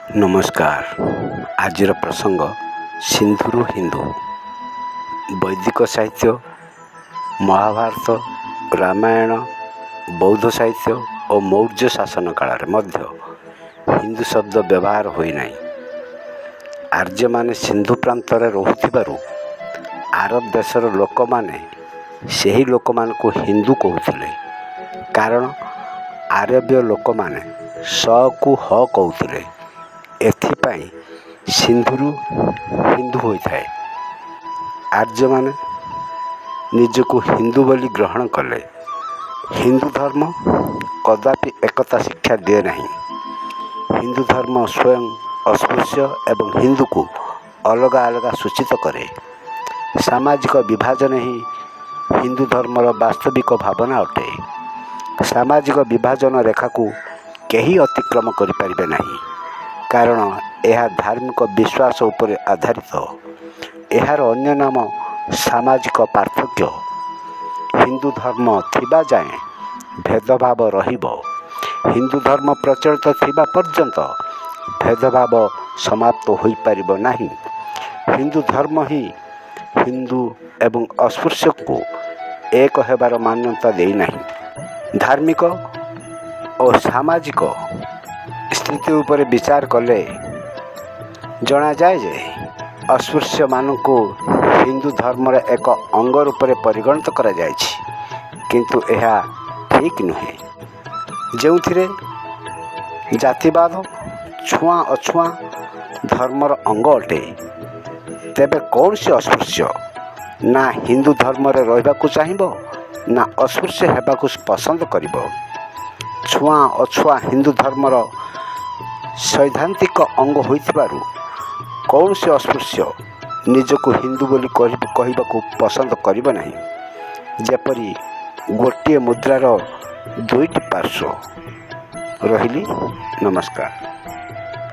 नमस्कार। आज प्रसंग सिंधुरु हिंदू। वैदिक साहित्य, महाभारत, रामायण, बौद्ध साहित्य और मौर्य शासन काल में हिंदू शब्द व्यवहार होना। आर्य माने सिंधु प्रांत रोथु आरब देशर लोक माने सही लोक मान को हिंदू कहते, कारण आरबीय लोक माने स को ह कहते। एथिपाई सिंधुरु हिंदू होता है। आर्य माने निजको हिंदू बोली ग्रहण कले। हिंदू धर्म कदापि एकता शिक्षा दिए नहीं। हिंदू धर्म स्वयं अस्पृश्य एवं हिंदू को अलग अलग सूचित करे। सामाजिक विभाजन ही हिंदू धर्मर वास्तविक भावना अटे। सामाजिक विभाजन रेखा को केही अतिक्रम करिपारिबे नहीं, कारण यह धार्मिक विश्वास उपर आधारित। यार अन्य नाम सामाजिक पार्थक्य। हिंदू धर्म थिबा जाए भेदभाव रहिबो। हिंदू धर्म प्रचलित थिबा पर्यंत भेदभाव समाप्त होई परिबो नहीं। हिंदू धर्म ही हिंदू एवं अस्पृश्य को एक हेबार मान्यता देई नहीं। धार्मिक और सामाजिक स्थिति उपर विचार कले जना जाए जे अस्पृश्य मान को हिंदू धर्मर एक अंग रूप में परिगणित करा जायछि, किंतु यह ठीक नुहे। जो जातिवाद छुआ अछुआ धर्मर अंग अटे, तेबे कौन सी अस्पृश्य ना हिंदू धर्म रे रहिबाकु चाहिबो ना अस्पृश्य हेबाकु पसंद करिबो। छुआ अछुआ हिंदू धर्मर सैद्धांतिक अंग होइथिबारु कौन से अस्पृश्य निजको हिंदू बोली कहबाकु पसंद करिबो नहीं। जेपरि गोटे मुद्रार दुईटी पार्श्व। रहिली, नमस्कार।